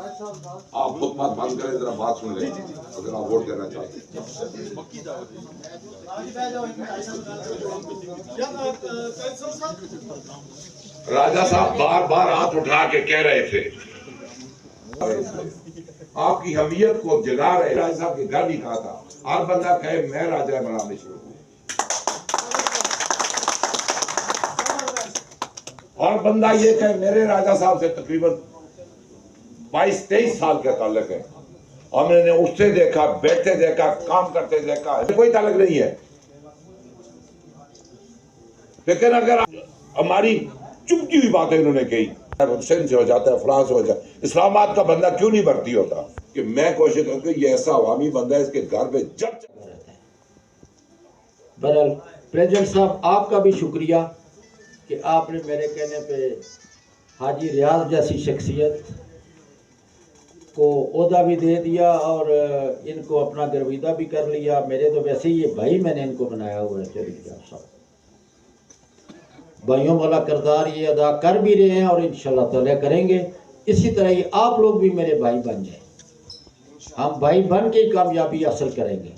आप खुतबा बंद करें, जरा बात सुन लें अगर आप वोट देना चाहते हैं। राजा साहब बार बार हाथ उठा के कह रहे थे, आपकी हमीयत को जगा रहे। राजा साहब के घर भी कहा था, हर बंदा कहे मैं राजा इमरान में शुरू हूं, और बंदा ये कहे मेरे राजा साहब से तकरीबन 22-23 साल का ताल्लुक है। हमने उठते देखा, बैठते देखा, काम करते देखा, कोई ताल्लुक नहीं है। लेकिन अगर हमारी चुपकी हुई बातें इन्होंने कही, हुसैन से हो जाता है, फलां से हो जाता है, इस्लामाबाद का बंदा क्यों नहीं भर्ती होता? कि मैं कोशिश करूं कि ये ऐसा अवामी बंदा है, इसके घर पे जब बहरहाल प्रेसिडेंट साहब आपका भी शुक्रिया कि आपने मेरे कहने पे हाजी रियाज जैसी शख्सियत को ओहदा भी दे दिया और इनको अपना गर्विदा भी कर लिया। मेरे तो वैसे ही ये भाई मैंने इनको बनाया हुआ है। चौधरी रियाज साहब भाइयों वाला किरदार ये अदा कर भी रहे हैं और इंशाल्लाह ताला करेंगे। इसी तरह ही आप लोग भी मेरे भाई बन जाए, हम भाई बन के ही कामयाबी हासिल करेंगे।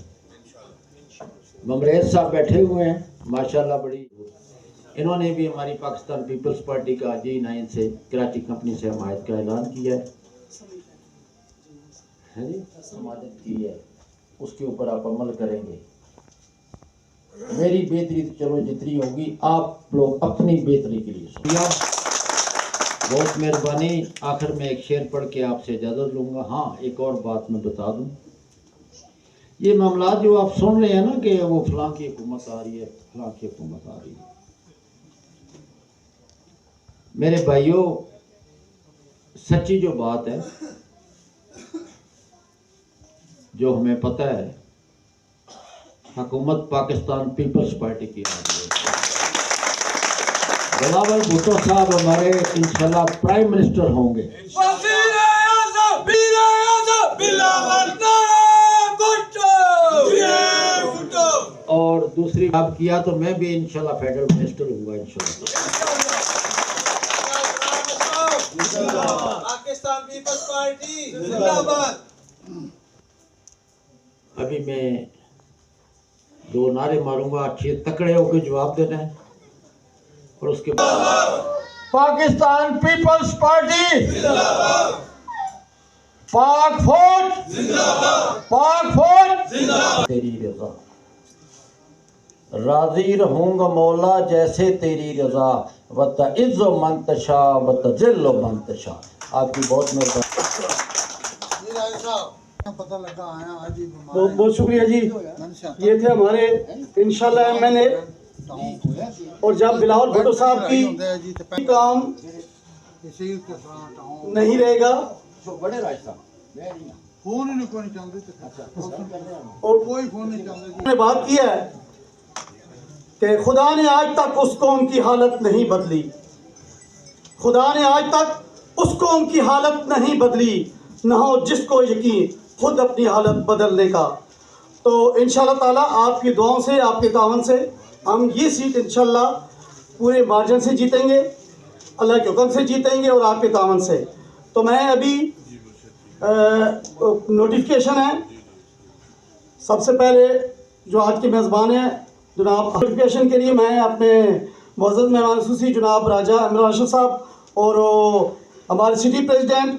ममरेज साहब बैठे हुए हैं माशाल्लाह, बड़ी इन्होंने भी हमारी पाकिस्तान पीपल्स पार्टी का G9 से कराची कंपनी से हमायत का ऐलान किया है जी, समाजत की है, उसके ऊपर आप अमल करेंगे। मेरी बेहतरी तो चलो जितनी होगी, आप लोग अपनी बेहतरी के लिए शुक्रिया, बहुत मेहरबानी। आखिर में एक शेर पढ़ के आपसे इजाज़त लूँगा। हाँ, एक और बात मैं बता दूँ, ये मामला जो आप सुन रहे हैं ना कि वो फलां की हुकूमत आ रही है, फलां की हुकूमत आ रही है, मेरे भाइयों सच्ची जो बात है, जो हमें पता है, हुकूमत पाकिस्तान पीपल्स पार्टी की आ रही है। बिलावल भुट्टो साहब हमारे इंशाल्लाह प्राइम मिनिस्टर होंगे। और दूसरी बात किया तो मैं भी इंशाल्लाह फेडरल मिनिस्टर हूँगा इंशाल्लाह। पाकिस्तान पीपल्स पार्टी जिंदाबाद। अभी मैं 2 नारे मारूंगा, अच्छे तकड़े होकर जवाब देना है और उसके बाद पाकिस्तान पीपल्स पार्टी जिंदाबाद, पाक फौज जिंदाबाद, पाक फौज जिंदाबाद। तेरी रजा राजी रहूंगा मौला जैसे तेरी रजा, वत इज्जो मंतशा वत जिल्लो मंतशा। आपकी बहुत मेहरबानी, पता लगा आया आज ही। बहुत बहुत शुक्रिया जी। ये थे हमारे इंशाल्लाह MNA। और जब बिलावल भुट्टो साहब की काम नहीं रहेगा फोन ही नहीं चाहते और कोई फोन नहीं चाहते, बात किया है कि खुदा ने आज तक उस कौम की हालत नहीं बदली, खुदा ने आज तक उस कौम की हालत नहीं बदली, न हो जिसको यकीन खुद अपनी हालत बदलने का। तो इंशाल्लाह ताला आपकी दुआओं से, आपके तावन से हम ये सीट इंशाल्लाह पूरे मार्जिन से जीतेंगे, अल्लाह के हुक्म से जीतेंगे और आपके तावन से। तो मैं अभी नोटिफिकेशन है, सबसे पहले जो आज के मेज़बान हैं जनाब, नोटिफिकेशन के लिए मैं अपने मुअज़्ज़ज़ मेहमान ख़ुसूसी जनाब राजा इमरान अशरफ साहब और हमारे सिटी प्रेसिडेंट,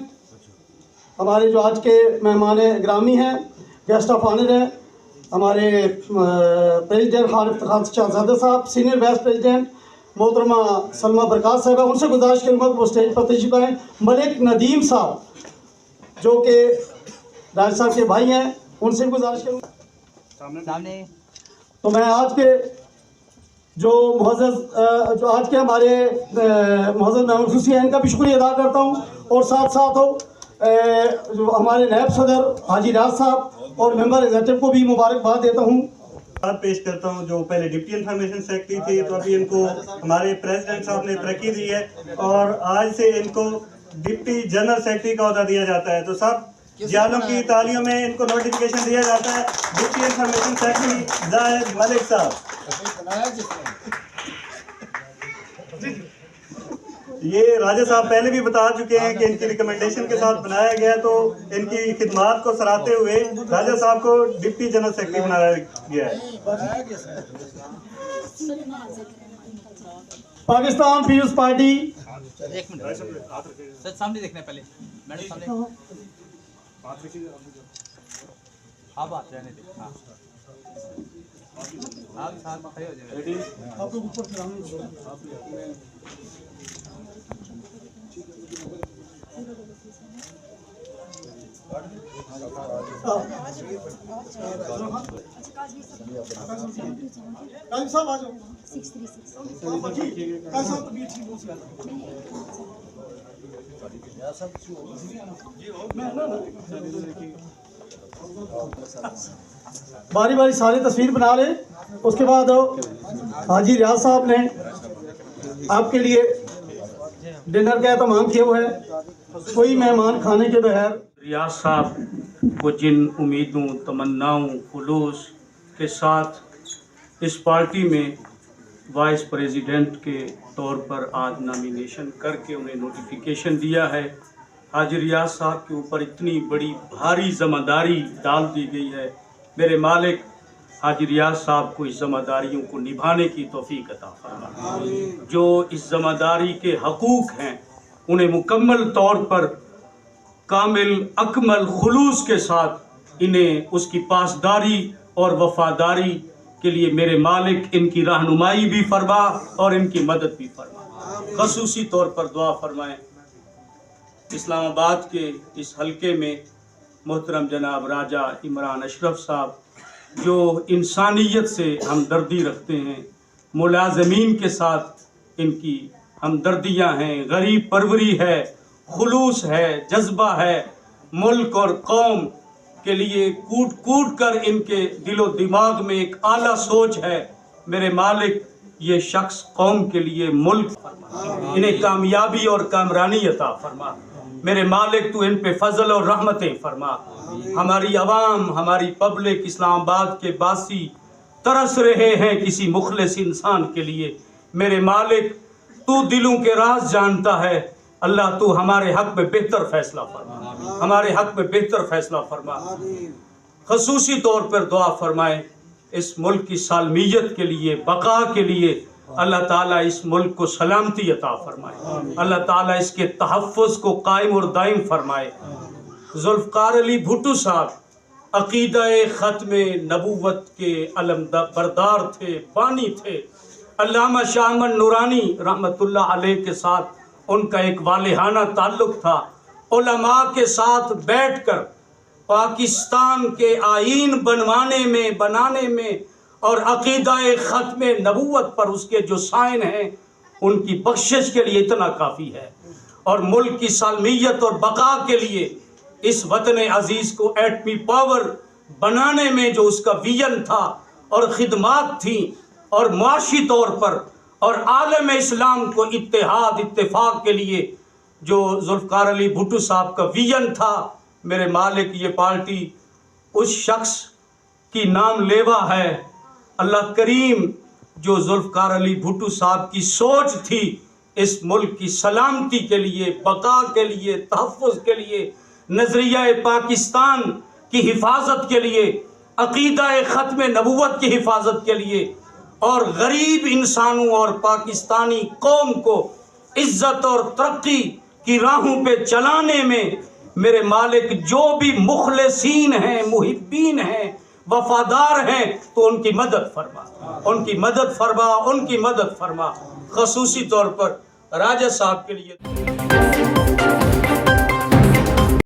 हमारे जो आज के मेहमान ग्रामी हैं, गेस्ट ऑफ ऑनर हैं, हमारे प्रेसिडेंट खान शहजादा साहब, सीनियर वाइस प्रेसिडेंट मोहतरमा सलमा बरकात साहब, उनसे गुजारिश करूँगा कि वो स्टेज पर तशरीफ़ लाएं। मलिक नदीम साहब जो कि राज साहब के भाई हैं, उनसे गुजारिश करूँगा सामने। तो मैं आज के जो मुअज़्ज़ज़ जो आज के हमारे मुअज़्ज़ज़ मेहमान ख़ुसूसी हैं, इनका भी शुक्रिया अदा करता हूँ। और साथ साथ जो हमारे नायब सदर हाजी राज साहब और मेंबर एग्जीक्यूटिव को भी मुबारकबाद देता हूँ। बात पेश करता हूँ, जो पहले डिप्टी इंफॉर्मेशन सेक्रेटरी थे, तो अभी इनको हमारे प्रेसिडेंट साहब ने तरक्की दी है और आज से इनको डिप्टी जनरल सेक्रेटरी का ओहदा दिया जाता है। तो सब जालों की तालियों में इनको नोटिफिकेशन दिया जाता है। Deputy information secretary Zahid Malik साहब। ये राजा साहब पहले भी बता चुके हैं कि इनकी रिकमेंडेशन के साथ बनाया गया, तो इनकी खिदमात को सराहते हुए राजा साहब को डिप्टी जनरल सेक्रेटरी बनाया गया है। पाकिस्तान पीपल्स पार्टी एक मिनट सर, सामने देखना है पहले मैडम, सामने हाँ बात रहने दे। हाँ आप साथ खड़े हो जाए। आपको ऊपर साहब आ जाओ। 636 बारी बारी सारी तस्वीर बना ले। उसके बाद हाजी रियाज साहब ने आपके लिए डिनर का एहतमाम किया हुआ है। कोई मेहमान खाने के बगैर रियाज साहब को जिन उम्मीदों, तमन्नाओं, खुलूस के साथ इस पार्टी में वाइस प्रेसिडेंट के तौर पर आज नॉमिनेशन करके उन्हें नोटिफिकेशन दिया है, हाजी रियाज साहब के ऊपर इतनी बड़ी भारी ज़िम्मेदारी डाल दी गई है। मेरे मालिक हाजी रियाज साहब को इस ज़िम्मेदारियों को निभाने की तौफीक अता फरमा। जो इस ज़िम्मेदारी के हकूक़ हैं उन्हें मुकम्मल तौर पर कामिल अकमल खुलूस के साथ इन्हें उसकी पासदारी और वफादारी के लिए मेरे मालिक इनकी रहनुमाई भी फरमा और इनकी मदद भी फरमा। ख़ुसूसी तौर पर दुआ फरमाएँ इस्लामाबाद के इस हलके में मोहतरम जनाब राजा इमरान अशरफ साहब जो इंसानियत से हमदर्दी रखते हैं, मुलाजमीन के साथ इनकी हमदर्दियाँ हैं, गरीब परवरी है, खुलूस है, जज्बा है, मुल्क और कौम के लिए कूट कूट कर इनके दिलो दिमाग में एक आला सोच है। मेरे मालिक ये शख्स कौम के लिए मुल्क इन्हें कामयाबी और कामरानी अता फरमा। मेरे मालिक तू इन पे फजल और रहमतें फरमा। हमारी आवाम, हमारी पब्लिक, इस्लामाबाद के बासी तरस रहे हैं किसी मुखलिस इंसान के लिए। मेरे मालिक तू दिलों के राज जानता है। अल्लाह तू हमारे हक में बेहतर फैसला फरमा, हमारे हक में बेहतर फैसला फरमा। ख़ुसूसी तौर पर दुआ फरमाए इस मुल्क की सालमियत के लिए, बका के लिए। अल्लाह ताला इस मुल्क को सलामती अता फरमाए, अल्लाह ताला इसके तहफ़्फ़ुज़ को कायम और दायम फरमाए। ज़ुल्फ़कार अली भुट्टो साहब अक़ीदा-ए ख़त्म नबूवत के अलमबरदार थे, बानी थे। अल्लामा शाह अहमद नूरानी रहमतुल्लाह अलैह के साथ उनका एक वालिहाना ताल्लुक़ था। उलमा के साथ बैठकर पाकिस्तान के आईन बनाने में और अक़ीदा-ए ख़त्म नबूवत पर उसके जो साइन हैं उनकी बख्शिश के लिए इतना काफ़ी है। और मुल्क की सालमियत और बका के लिए इस वतन अज़ीज़ को एटमी पावर बनाने में जो उसका विजन था और ख़िदमात थी, और मुआशी तौर पर और आलम इस्लाम को इत्तेहाद इत्तेफाक के लिए जो ज़ुल्फ़कार अली भुट्टो साहब का विजन था, मेरे मालिक ये पार्टी उस शख्स की नाम लेवा है। अल्लाह करीम जो ज़ुल्फ़कार अली भुट्टो साहब की सोच थी इस मुल्क की सलामती के लिए, बका के लिए, तहफ़्फ़ुज़ के लिए, नज़रिया पाकिस्तान की हिफाजत के लिए, अक़ीदा-ए ख़त्म नबूवत की हिफाजत के लिए और गरीब इंसानों और पाकिस्तानी कौम को इज़्ज़त और तरक्की की राहों पे चलाने में मेरे मालिक जो भी मुखलिसीन हैं, मुहिब्बीन हैं, वफादार हैं, तो उनकी मदद फरमा, उनकी मदद फरमा, उनकी मदद फरमा। ख़ुसूसी तौर पर राजा साहब के लिए